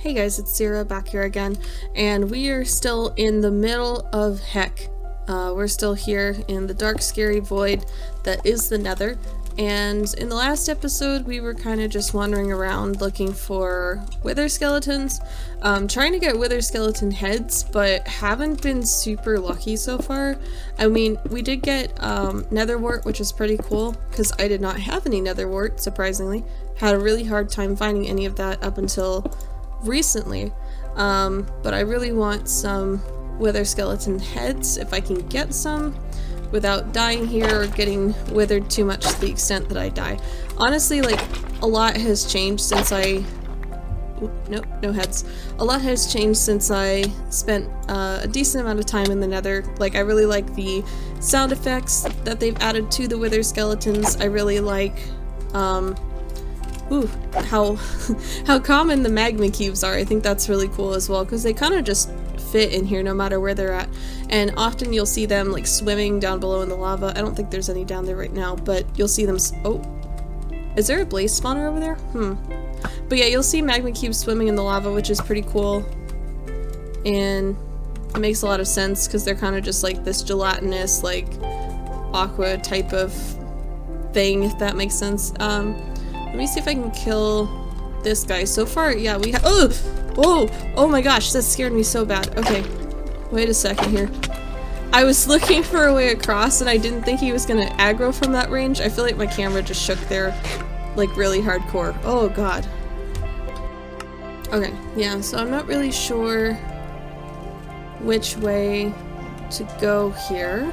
Hey guys, it's Sarah back here again, and we are still in the middle of heck. We're still here in the dark, scary void that is the Nether, and in the last episode we were kind of just wandering around looking for wither skeletons, trying to get wither skeleton heads, but haven't been super lucky so far. I mean, we did get nether wart, which is pretty cool, because I did not have any nether wart, surprisingly. Had a really hard time finding any of that up until recently, but I really want some wither skeleton heads if I can get some without dying here or getting withered too much to the extent that I die. Honestly, like, a lot has changed since nope, no heads. A lot has changed since I spent a decent amount of time in the Nether. Like, I really like the sound effects that they've added to the wither skeletons. I really like how common the magma cubes are. I think that's really cool as well, because they kind of just fit in here no matter where they're at, and often you'll see them like swimming down below in the lava. I don't think there's any down there right now, but you'll see them oh, is there a blaze spawner over there? But yeah, you'll see magma cubes swimming in the lava, which is pretty cool, and it makes a lot of sense because they're kind of just like this gelatinous, like, aqua type of thing, if that makes sense. Let me see if I can kill this guy. So far, yeah, we have— oh my gosh, that scared me so bad. Okay, wait a second here. I was looking for a way across and I didn't think he was gonna aggro from that range. I feel like my camera just shook there, like, really hardcore. Oh god. Okay, yeah, so I'm not really sure which way to go here.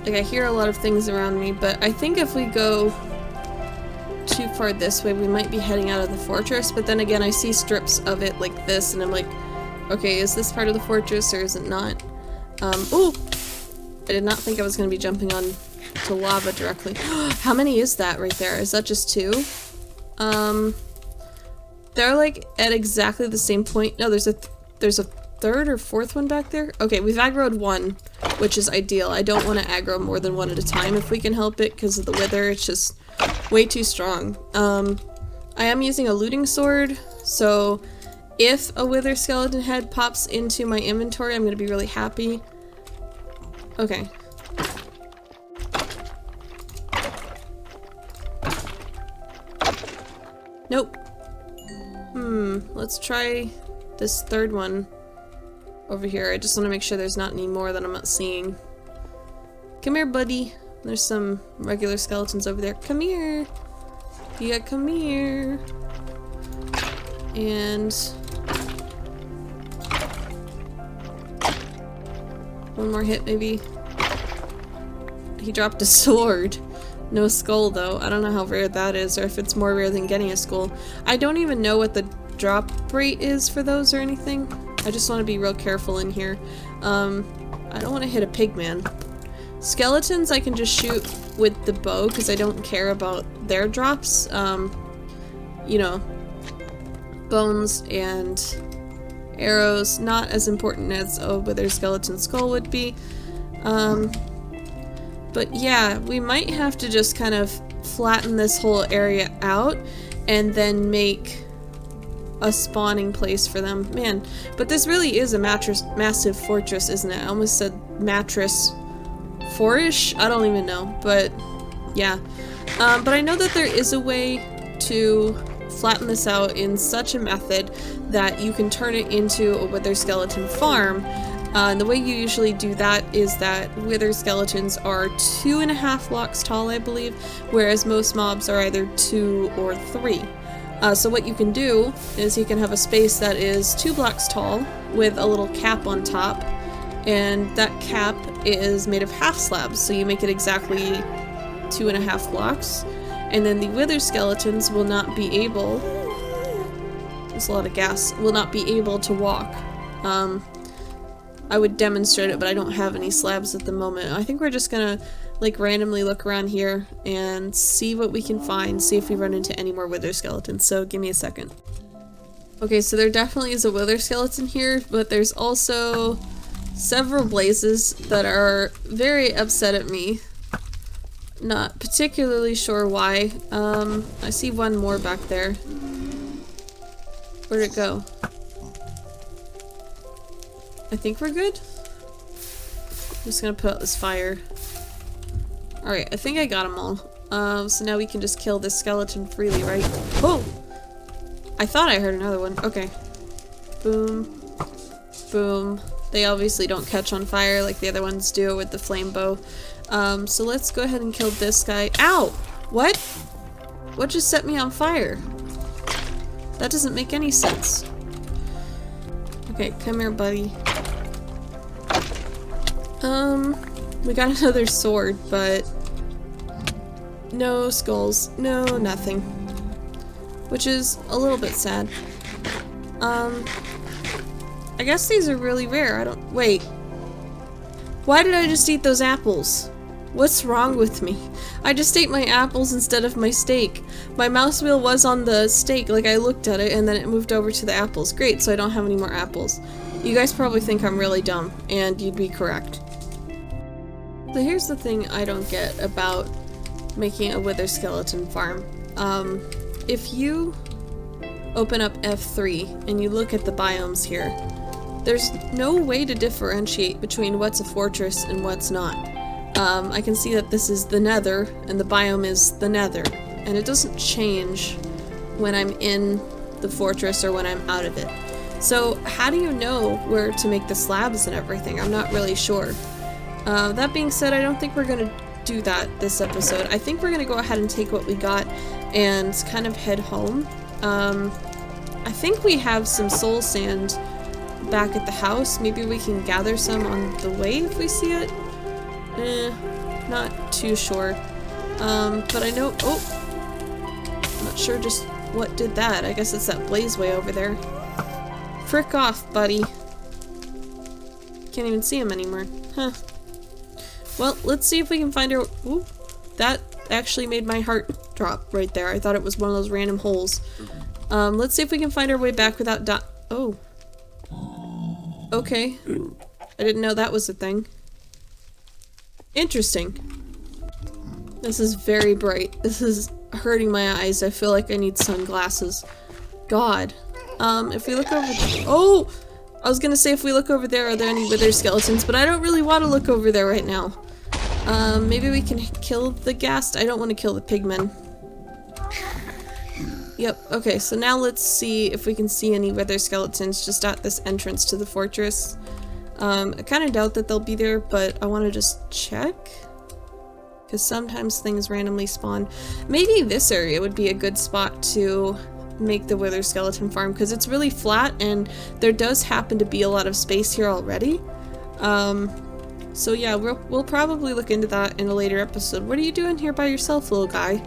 Like, I hear a lot of things around me, but I think if we go too far this way, we might be heading out of the fortress, but then again, I see strips of it like this, and I'm like, okay, is this part of the fortress, or is it not? Oh! I did not think I was going to be jumping on to lava directly. How many is that right there? Is that just two? They're, like, at exactly the same point. No, there's a third or fourth one back there? Okay, we've aggroed one, which is ideal. I don't want to aggro more than one at a time if we can help it, because of the wither. It's just way too strong. I am using a looting sword, so if a wither skeleton head pops into my inventory, I'm going to be really happy. Okay. Nope. Let's try this third one over here. I just want to make sure there's not any more that I'm not seeing. Come here, buddy. There's some regular skeletons over there. Come here. Yeah, come here. And one more hit, maybe. He dropped a sword. No skull, though. I don't know how rare that is, or if it's more rare than getting a skull. I don't even know what the drop rate is for those or anything. I just want to be real careful in here. I don't want to hit a pigman. Skeletons I can just shoot with the bow because I don't care about their drops. You know, bones and arrows, not as important as a wither skeleton skull would be. But yeah, we might have to just kind of flatten this whole area out and then make a spawning place for them. Man, but this really is a massive fortress, isn't it? I almost said mattress four-ish? I don't even know, but yeah. But I know that there is a way to flatten this out in such a method that you can turn it into a wither skeleton farm. And the way you usually do that is that wither skeletons are 2.5 blocks tall, I believe, whereas most mobs are either 2 or 3. So what you can do is you can have a space that is 2 blocks tall with a little cap on top, and that cap is made of half slabs, so you make it exactly 2.5 blocks, and then the wither skeletons will not be able— there's a lot of gas— will not be able to walk. I would demonstrate it, but I don't have any slabs at the moment. I think we're just gonna, like, randomly look around here and see what we can find, see if we run into any more wither skeletons, so give me a second. Okay, so there definitely is a wither skeleton here, but there's also several blazes that are very upset at me. Not particularly sure why. I see one more back there. Where'd it go? I think we're good. I'm just gonna put out this fire. Alright, I think I got them all. So now we can just kill this skeleton freely, right? Oh! I thought I heard another one. Okay. Boom. Boom. They obviously don't catch on fire like the other ones do with the flame bow. So let's go ahead and kill this guy. Ow! What? What just set me on fire? That doesn't make any sense. Okay, come here, buddy. We got another sword, but no skulls. No, nothing. Which is a little bit sad. I guess these are really rare. Wait. Why did I just eat those apples? What's wrong with me? I just ate my apples instead of my steak. My mouse wheel was on the steak, like I looked at it, and then it moved over to the apples. Great, so I don't have any more apples. You guys probably think I'm really dumb, and you'd be correct. So here's the thing I don't get about making a wither skeleton farm. If you open up F3 and you look at the biomes here, there's no way to differentiate between what's a fortress and what's not. I can see that this is the nether, and the biome is the nether, and it doesn't change when I'm in the fortress or when I'm out of it. So how do you know where to make the slabs and everything? I'm not really sure. That being said, I don't think we're gonna do that this episode. I think we're gonna go ahead and take what we got and kind of head home. I think we have some soul sand back at the house. Maybe we can gather some on the way if we see it. Not too sure. But I know— oh! I'm not sure just what did that. I guess it's that blaze way over there. Frick off, buddy. Can't even see him anymore. Huh. Well, let's see if we can find our— ooh! That actually made my heart drop right there. I thought it was one of those random holes. Let's see if we can find our way back without oh. Okay. I didn't know that was a thing. Interesting. This is very bright. This is hurting my eyes. I feel like I need sunglasses. God. If we look over— oh! I was gonna say if we look over there, are there any wither skeletons? But I don't really want to look over there right now. Maybe we can kill the ghast? I don't want to kill the pigmen. Yep, okay, so now let's see if we can see any wither skeletons just at this entrance to the fortress. I kind of doubt that they'll be there, but I want to just check. Because sometimes things randomly spawn. Maybe this area would be a good spot to make the wither skeleton farm, because it's really flat and there does happen to be a lot of space here already. So yeah, we'll probably look into that in a later episode. What are you doing here by yourself, little guy?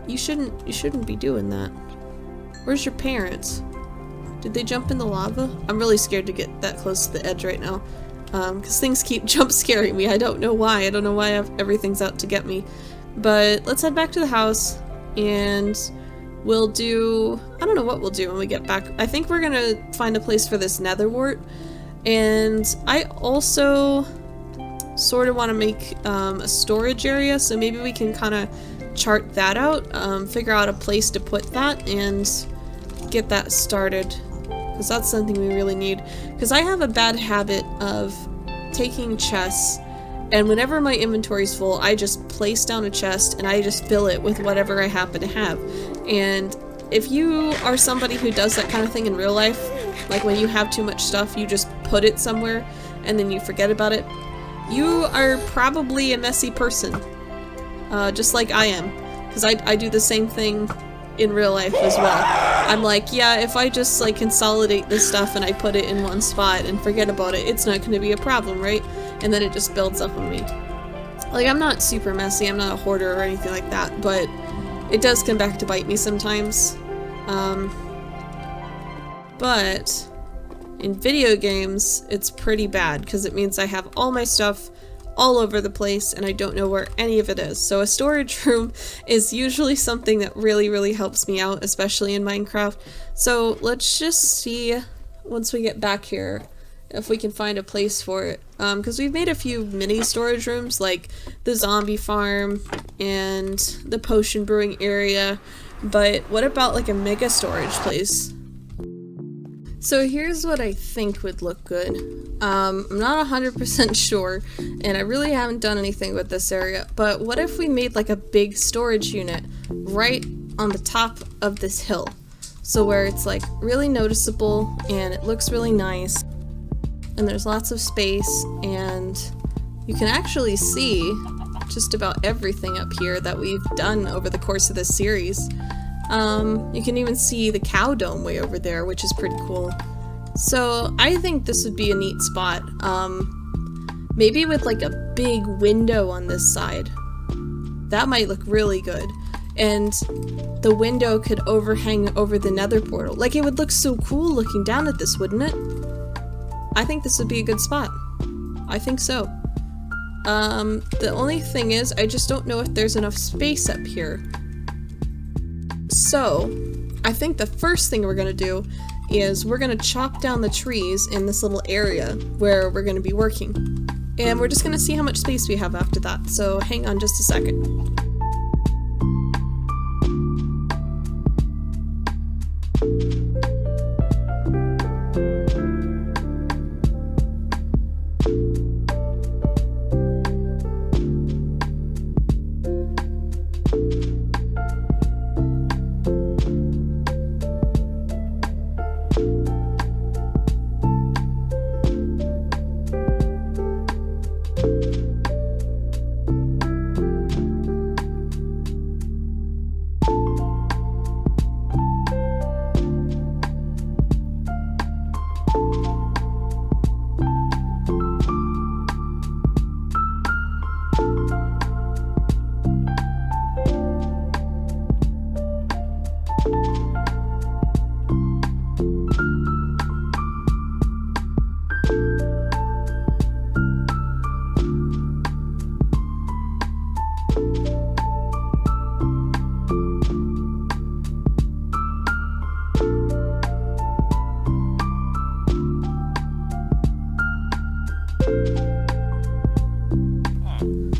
You shouldn't be doing that. Where's your parents? Did they jump in the lava? I'm really scared to get that close to the edge right now. Because things keep jump scaring me. I don't know why. I don't know why everything's out to get me. But let's head back to the house and we'll do— I don't know what we'll do when we get back. I think we're gonna find a place for this nether wart. And I also sort of want to make a storage area, so maybe we can kind of chart that out, figure out a place to put that and get that started, because that's something we really need. Because I have a bad habit of taking chests, and whenever my inventory's full, I just place down a chest and I just fill it with whatever I happen to have. And if you are somebody who does that kind of thing in real life, like when you have too much stuff, you just put it somewhere and then you forget about it, you are probably a messy person. Just like I am. Because I do the same thing in real life as well. I'm like, yeah, if I just like consolidate this stuff and I put it in one spot and forget about it, it's not going to be a problem, right? And then it just builds up on me. Like, I'm not super messy, I'm not a hoarder or anything like that, but it does come back to bite me sometimes. But in video games, it's pretty bad because it means I have all my stuff all over the place and I don't know where any of it is. So a storage room is usually something that really helps me out, especially in Minecraft. So let's just see once we get back here if we can find a place for it. Because we've made a few mini storage rooms, like the zombie farm and the potion brewing area, but what about like a mega storage place? So here's what I think would look good. I'm not 100% sure, and I really haven't done anything with this area, but what if we made like a big storage unit right on the top of this hill? So where it's like really noticeable and it looks really nice, and there's lots of space, and you can actually see just about everything up here that we've done over the course of this series. You can even see the cow dome way over there, which is pretty cool. So I think this would be a neat spot. Maybe with like a big window on this side. That might look really good. And the window could overhang over the nether portal. Like, it would look so cool looking down at this, wouldn't it? I think this would be a good spot. I think so. The only thing is, I just don't know if there's enough space up here. So, I think the first thing we're gonna do is we're gonna chop down the trees in this little area where we're gonna be working. And we're just gonna see how much space we have after that, so hang on just a second.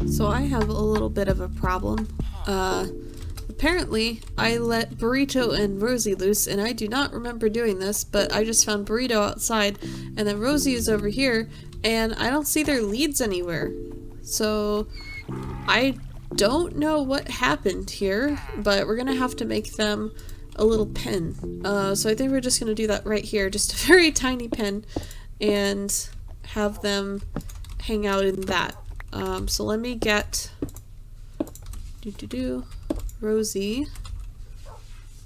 So I have a little bit of a problem. Apparently I let Burrito and Rosie loose, and I do not remember doing this, but I just found Burrito outside, and then Rosie is over here, and I don't see their leads anywhere. So I don't know what happened here, but we're gonna have to make them a little pen. So I think we're just gonna do that right here, just a very tiny pen, and have them hang out in that. So let me get Rosie,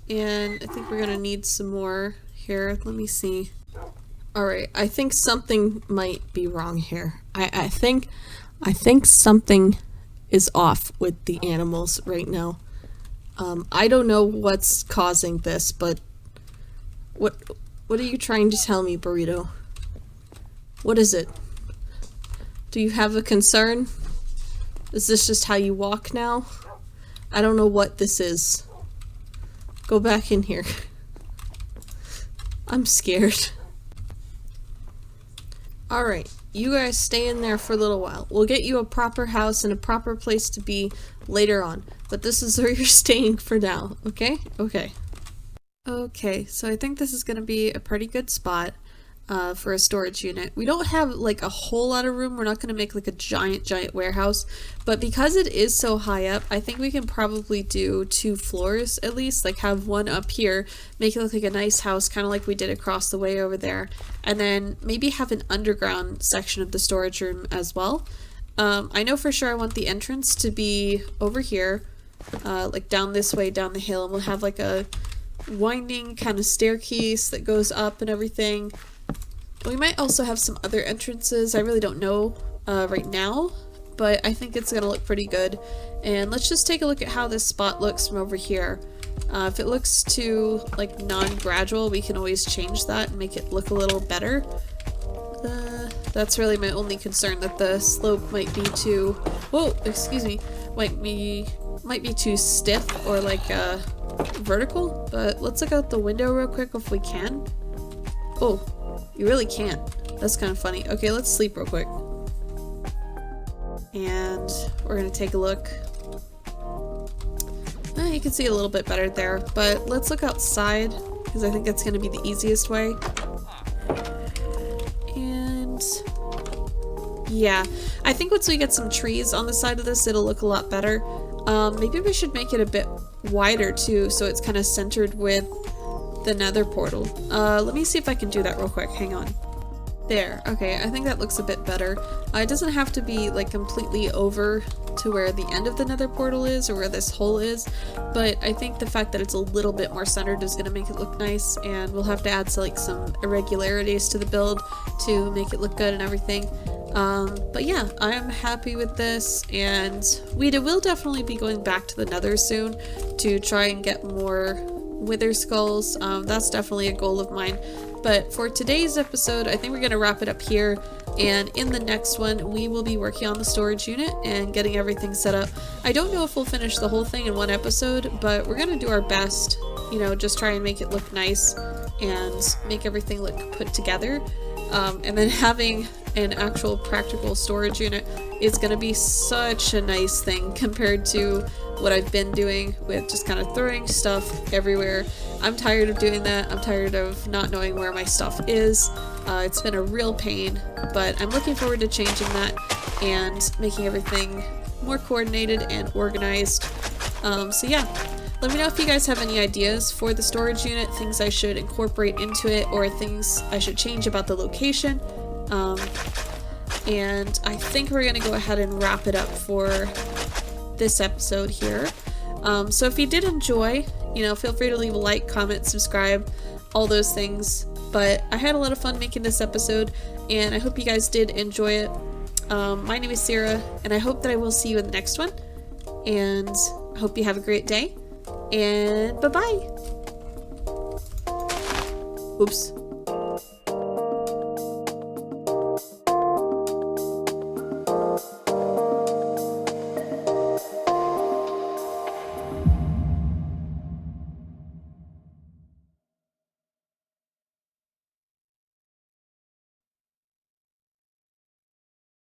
and I think we're gonna need some more here. Let me see. Alright, I think something might be wrong here. I think something is off with the animals right now. I don't know what's causing this, but what are you trying to tell me, Burrito? What is it? Do you have a concern? Is this just how you walk now? I don't know what this is. Go back in here. I'm scared. Alright, you guys stay in there for a little while. We'll get you a proper house and a proper place to be later on. But this is where you're staying for now, okay? Okay. Okay, so I think this is gonna be a pretty good spot for a storage unit. We don't have like a whole lot of room. We're not going to make like a giant warehouse, but because it is so high up, I think we can probably do 2 floors at least, like have one up here, make it look like a nice house, kind of like we did across the way over there, and then maybe have an underground section of the storage room as well. I know for sure I want the entrance to be over here, like down this way, down the hill, and we'll have like a winding kind of staircase that goes up and everything. We might also have some other entrances. I really don't know right now, but I think it's gonna look pretty good. And let's just take a look at how this spot looks from over here. If it looks too like non-gradual, we can always change that and make it look a little better. That's really my only concern, that the slope might be too, whoa, excuse me, might be too stiff or like vertical. But let's look out the window real quick if we can. Oh, you really can't. That's kind of funny. Okay, let's sleep real quick. And we're gonna take a look. You can see a little bit better there, but let's look outside because I think that's gonna be the easiest way. And yeah, I think once we get some trees on the side of this, it'll look a lot better. Maybe we should make it a bit wider too, so it's kind of centered with the nether portal. Let me see if I can do that real quick. Hang on. There. Okay, I think that looks a bit better. It doesn't have to be like completely over to where the end of the nether portal is or where this hole is, but I think the fact that it's a little bit more centered is going to make it look nice, and we'll have to add some irregularities to the build to make it look good and everything. But yeah, I am happy with this, and we will definitely be going back to the nether soon to try and get more wither skulls. That's definitely a goal of mine. But for today's episode, I think we're going to wrap it up here, and in the next one we will be working on the storage unit and getting everything set up. I don't know if we'll finish the whole thing in one episode, but we're going to do our best, you know, just try and make it look nice and make everything look put together. And then having an actual practical storage unit is going to be such a nice thing compared to what I've been doing with just kind of throwing stuff everywhere. I'm tired of doing that. I'm tired of not knowing where my stuff is. It's been a real pain, but I'm looking forward to changing that and making everything more coordinated and organized. So yeah, let me know if you guys have any ideas for the storage unit, things I should incorporate into it, or things I should change about the location. And I think we're gonna go ahead and wrap it up for this episode here. So if you did enjoy, you know, feel free to leave a like, comment, subscribe, all those things. But I had a lot of fun making this episode, and I hope you guys did enjoy it. My name is Sarah, and I hope that I will see you in the next one. And I hope you have a great day, and bye-bye. Oops.